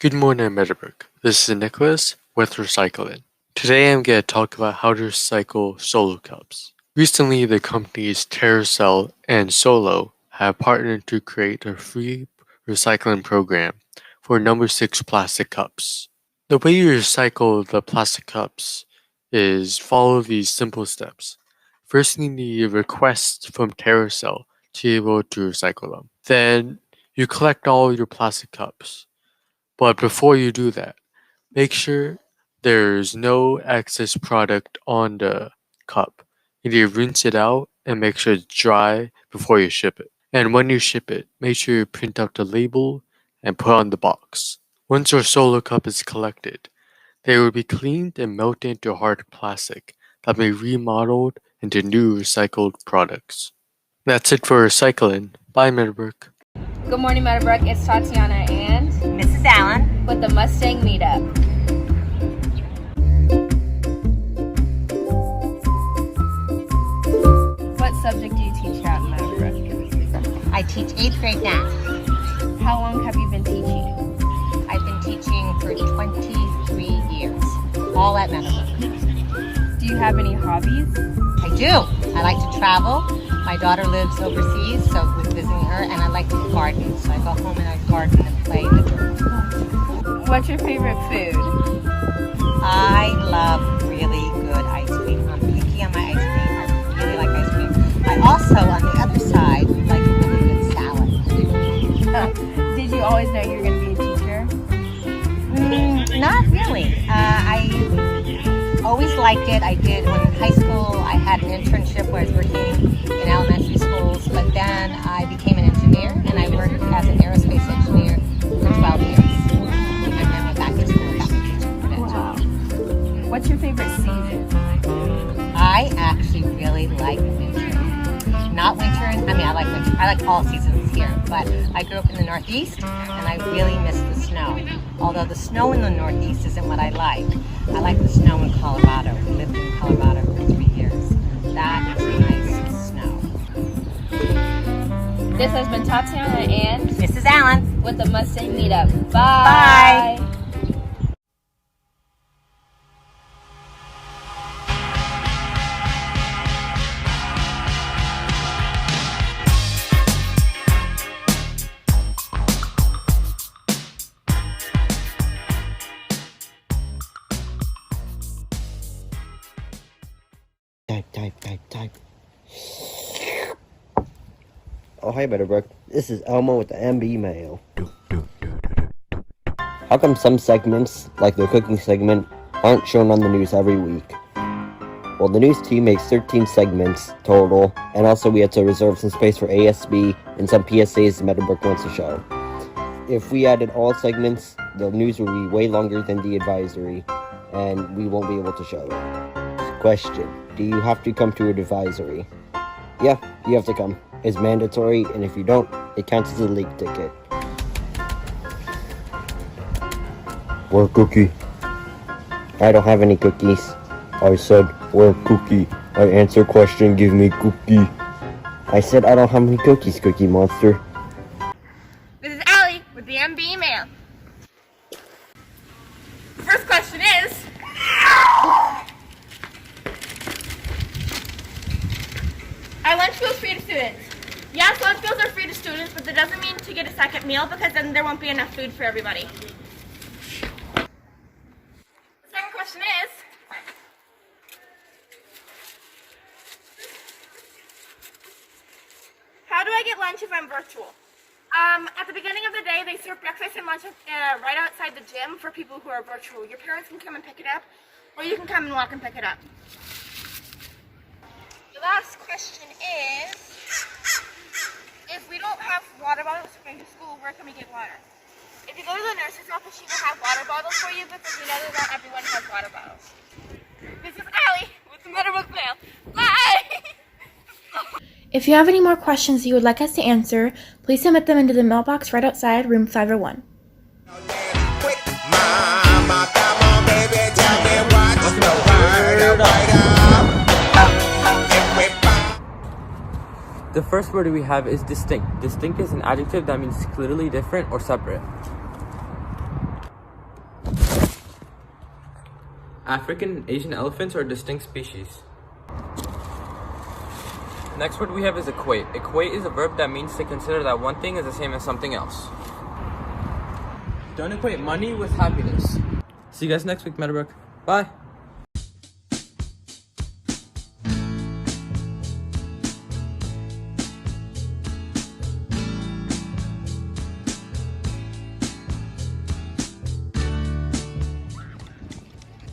Good morning, Meadowbrook. This is Nicholas with Recycling. Today I'm going to talk about how to recycle Solo cups. Recently, the companies Terracell and Solo have partnered to create a free recycling program for number 6 plastic cups. The way you recycle the plastic cups is follow these simple steps. First, you need a request from Terracell to be able to recycle them. Then, you collect all your plastic cups. But before you do that, make sure there's no excess product on the cup. You need to rinse it out and make sure it's dry before you ship it. And when you ship it, make sure you print out the label and put on the box. Once your Solo cup is collected, they will be cleaned and melted into hard plastic that may be remodeled into new recycled products. That's it for recycling. Bye, Meadowbrook. Good morning, Meadowbrook. It's Tatiana and Mrs. Allen with the Mustang Meetup. What subject do you teach at Meadowbrook? I teach 8th grade math. How long have you been teaching? I've been teaching for 23 years, all at Meadowbrook. Do you have any hobbies? I do. I like to travel. My daughter lives overseas, so we're visiting her, and I like to garden. So I go home and I garden and play in the dirt. What's your favorite food? I love really good ice cream. I'm picky on my ice cream. I really like ice cream. I also, on the other side, like really good salad. Did you always know you were going to be a teacher? Not really. I always liked it. I did when in high school. I had an internship where I was working in elementary schools, but then I became an engineer, and I worked as an aerospace engineer for 12 years. And then went back to school and got my teaching credential. Wow. What's your favorite season? I actually really like winter. Not winter, I mean I like winter. I like all seasons here, but I grew up in the Northeast, and I really miss the snow. Although the snow in the Northeast isn't what I like. I like the snow in Colorado. We lived in Colorado for 3 years. That is nice snow. This has been Tatiana and Mrs. Allen with the Mustang Meetup. Bye! Bye. Type. Oh, hey, Meadowbrook. This is Elmo with the MB Mail. How come some segments, like the cooking segment, aren't shown on the news every week? Well, the news team makes 13 segments total, and also we had to reserve some space for ASB and some PSAs Meadowbrook wants to show. If we added all segments, the news will be way longer than the advisory, and we won't be able to show it. Question. Do you have to come to an advisory? Yeah, you have to come. It's mandatory, and if you don't, it counts as a league ticket. Where cookie? I don't have any cookies. I said, where cookie? I answer question, give me cookie. I said I don't have any cookies, Cookie Monster. This is Allie with the MB Mail. The first question is, are lunch meals free to students? Yes, lunch meals are free to students, but that doesn't mean to get a second meal because then there won't be enough food for everybody. The second question is, how do I get lunch if I'm virtual? At the beginning of the day, they serve breakfast and lunch right outside the gym for people who are virtual. Your parents can come and pick it up, or you can come and walk and pick it up. The last question is, if we don't have water bottles for going to school, where can we get water? If you go to the nurse's office, she will have water bottles for you because you know that not everyone has water bottles. This is Allie with the Meadowbrook Mail. Bye! If you have any more questions you would like us to answer, please submit them into the mailbox right outside room 501. The first word we have is distinct. Distinct is an adjective that means clearly different or separate. African and Asian elephants are distinct species. The next word we have is equate. Equate is a verb that means to consider that one thing is the same as something else. Don't equate money with happiness. See you guys next week, Meadowbrook. Bye.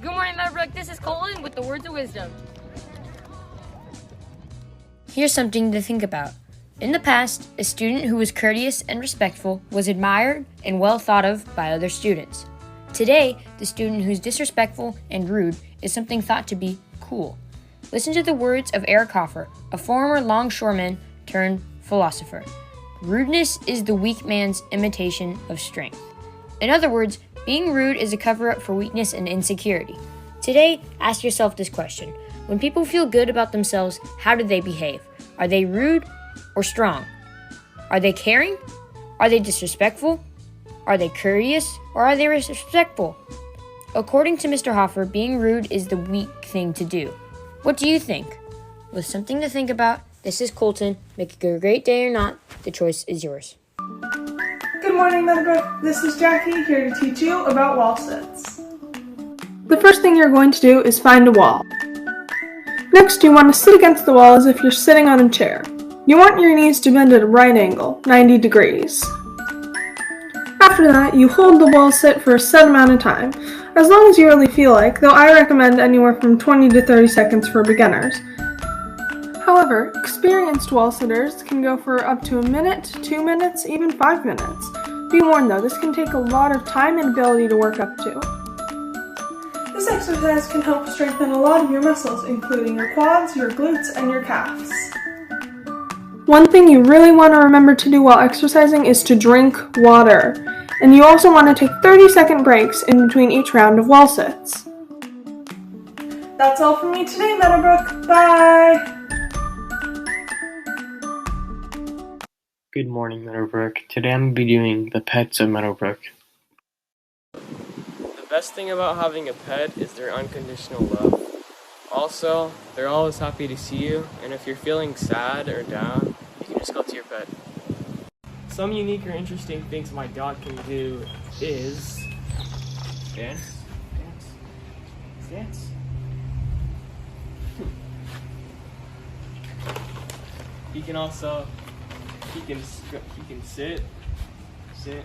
Good morning, Meadowbrook. This is Colin with the words of wisdom. Here's something to think about. In the past, a student who was courteous and respectful was admired and well thought of by other students. Today, the student who's disrespectful and rude is something thought to be cool. Listen to the words of Eric Hoffer, a former longshoreman turned philosopher. Rudeness is the weak man's imitation of strength. In other words, being rude is a cover-up for weakness and insecurity. Today, ask yourself this question. When people feel good about themselves, how do they behave? Are they rude or strong? Are they caring? Are they disrespectful? Are they courteous or are they respectful? According to Mr. Hoffer, being rude is the weak thing to do. What do you think? With something to think about, this is Colton. Make it a great day or not, the choice is yours. Good morning, Meadowbrook. This is Jackie here to teach you about wall sits. The first thing you're going to do is find a wall. Next, you want to sit against the wall as if you're sitting on a chair. You want your knees to bend at a right angle, 90 degrees. After that, you hold the wall sit for a set amount of time, as long as you really feel like, though I recommend anywhere from 20 to 30 seconds for beginners. However, experienced wall sitters can go for up to a minute, 2 minutes, even 5 minutes. Be warned though, this can take a lot of time and ability to work up to. This exercise can help strengthen a lot of your muscles, including your quads, your glutes, and your calves. One thing you really want to remember to do while exercising is to drink water. And you also want to take 30-second breaks in between each round of wall sits. That's all from me today, Meadowbrook. Bye! Good morning, Meadowbrook. Today I'm going to be doing the pets of Meadowbrook. The best thing about having a pet is their unconditional love. Also, they're always happy to see you, and if you're feeling sad or down, you can just go to your pet. Some unique or interesting things my dog can do is dance, dance, dance. He can sit, and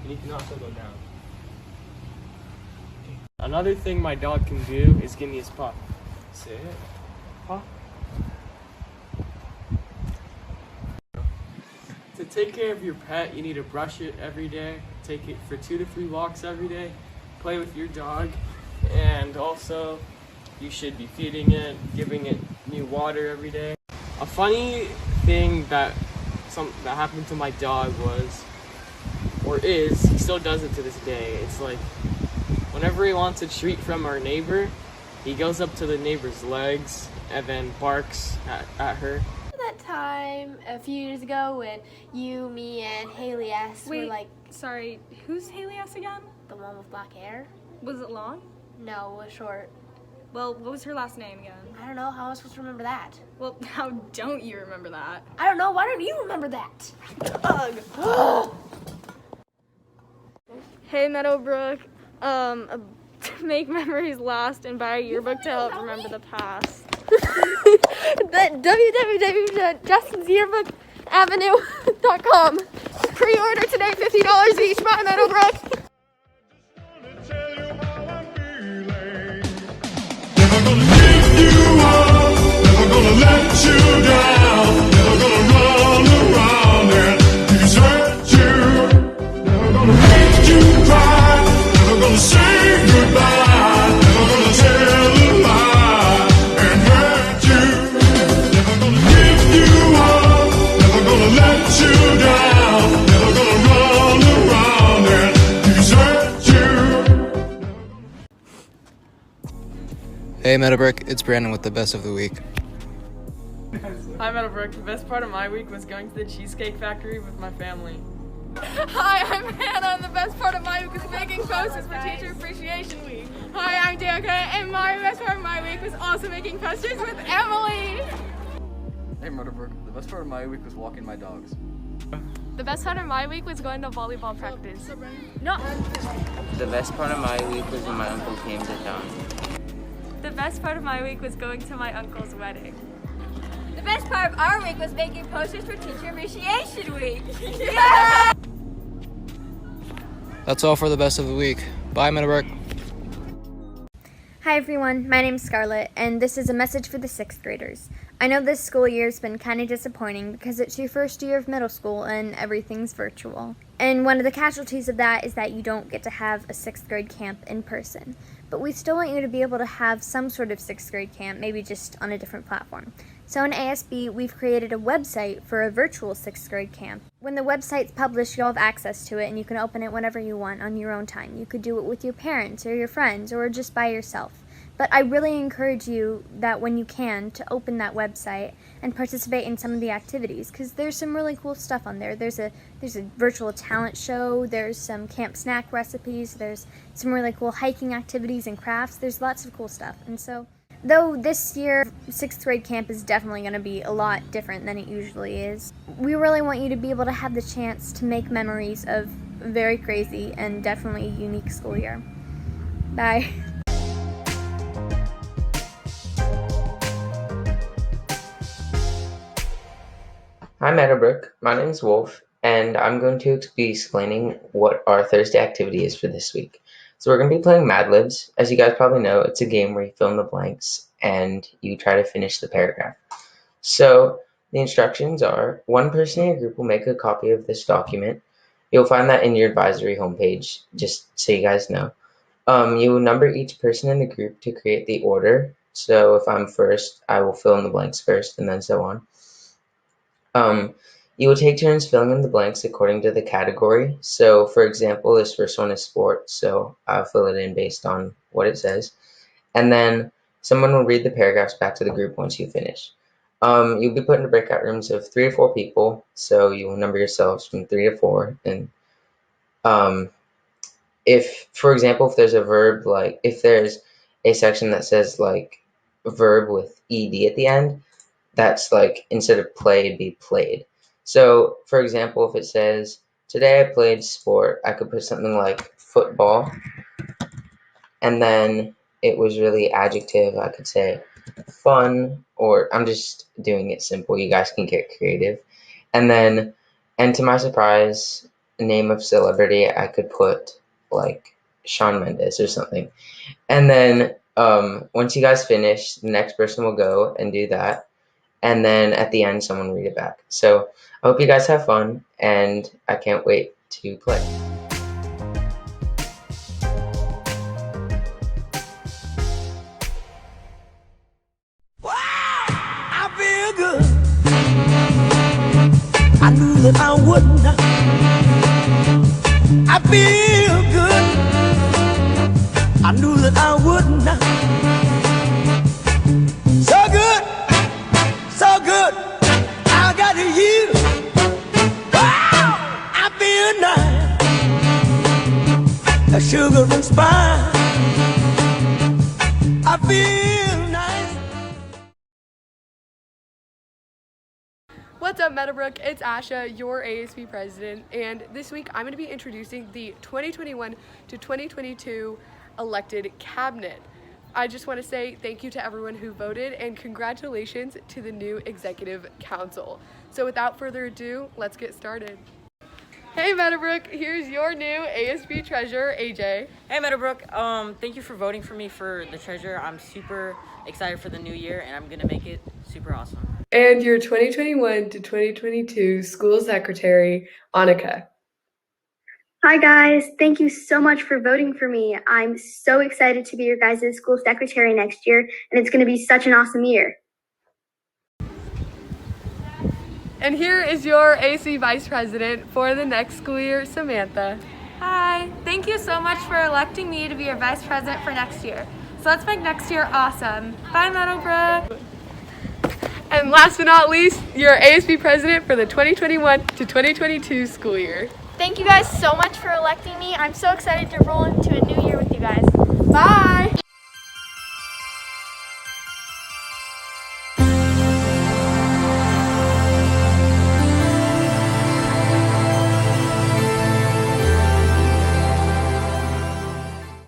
he can also go down. Another thing my dog can do is give me his paw. Sit, paw. To take care of your pet, you need to brush it every day, take it for 2 to 3 walks every day, play with your dog, and also you should be feeding it, giving it new water every day. A funny thing that happened to my dog is, he still does it to this day. It's like, whenever he wants a treat from our neighbor, he goes up to the neighbor's legs and then barks at her. That time a few years ago when you, me, and Haley S were like... Sorry, who's Haley S again? The one with black hair. Was it long? No, it was short. Well, what was her last name again? I don't know. How am I supposed to remember that? Well, how don't you remember that? I don't know. Why don't you remember that? Ugh. Hey, Meadowbrook. Make memories last and buy a yearbook to help remember the past. www.justin'syearbookavenue.com. Pre-order today, $50 each. Bye, Meadowbrook. Never gonna give you up, never gonna let you down, never gonna run around and desert you, never gonna make you cry, never gonna say goodbye, never gonna tell a lie and hurt you, never gonna give you up, never gonna let you down, never gonna run around and desert you. Hey Meadowbrook, it's Brandon with the best of the week. Hi Meadowbrook, the best part of my week was going to the Cheesecake Factory with my family. Hi, I'm Hannah, and the best part of my week was making posters for Teacher Appreciation Week. Hi, I'm Danica, and my best part of my week was also making posters with Emily. Hey Motorbrook, the best part of my week was walking my dogs. The best part of my week was going to volleyball practice. No. The best part of my week was when my uncle came to town. The best part of my week was going to my uncle's wedding. The best part of our week was making posters for Teacher Appreciation Week. Yeah! That's all for the best of the week. Bye, Meadowbrook. Hi everyone, my name's Scarlett, and this is a message for the 6th graders. I know this school year has been kind of disappointing because it's your first year of middle school and everything's virtual. And one of the casualties of that is that you don't get to have a 6th grade camp in person. But we still want you to be able to have some sort of 6th grade camp, maybe just on a different platform. So in ASB, we've created a website for a virtual 6th grade camp. When the website's published, you'll have access to it and you can open it whenever you want on your own time. You could do it with your parents or your friends or just by yourself. But I really encourage you that when you can, to open that website and participate in some of the activities, because there's some really cool stuff on there. There's a virtual talent show, there's some camp snack recipes, there's some really cool hiking activities and crafts. There's lots of cool stuff. And so, though this year 6th grade camp is definitely going to be a lot different than it usually is, we really want you to be able to have the chance to make memories of a very crazy and definitely unique school year. Bye. Hi Meadowbrook, my name is Wolf, and I'm going to be explaining what our Thursday activity is for this week. So we're going to be playing Mad Libs. As you guys probably know, it's a game where you fill in the blanks and you try to finish the paragraph. So the instructions are, one person in your group will make a copy of this document. You'll find that in your advisory homepage, just so you guys know. You will number each person in the group to create the order. So if I'm first, I will fill in the blanks first, and then so on. You will take turns filling in the blanks according to the category. So, for example, this first one is sport, so I'll fill it in based on what it says. And then someone will read the paragraphs back to the group once you finish. You'll be put into breakout rooms of 3 or 4 people, so you will number yourselves from 3 to 4. And if, for example, if there's a verb, like if there's a section that says like verb with ed at the end, that's like, instead of play, it'd be played. So, for example, if it says, today I played sport, I could put something like football, and then it was really adjective, I could say fun, or I'm just doing it simple, you guys can get creative. And then, and to my surprise, name of celebrity, I could put like Shawn Mendes or something. And then, once you guys finish, the next person will go and do that. And then at the end, someone read it back. So I hope you guys have fun, and I can't wait to play. I feel good. I knew that I would not. I feel good. I knew that I would not. So good. So good, I got you. Wow, I feel nice. A sugar and spice. I feel nice. What's up, Meadowbrook? It's Asha, your ASB president, and this week I'm going to be introducing the 2021 to 2022 elected cabinet. I just want to say thank you to everyone who voted and congratulations to the new executive council. So without further ado, let's get started. Hey Meadowbrook, here's your new ASB treasurer, AJ. Hey Meadowbrook, thank you for voting for me for the treasurer. I'm super excited for the new year and I'm gonna make it super awesome. And your 2021 to 2022 school secretary, Annika. Hi guys, thank you so much for voting for me. I'm so excited to be your guys' school secretary next year, and it's going to be such an awesome year. And here is your AC vice president for the next school year, Samantha. Hi, thank you so much for electing me to be your vice president for next year. So let's make next year awesome. Bye, Meadowbrook. And last but not least, your ASB president for the 2021 to 2022 school year. Thank you guys so much for electing me. I'm so excited to roll into a new year with you guys. Bye!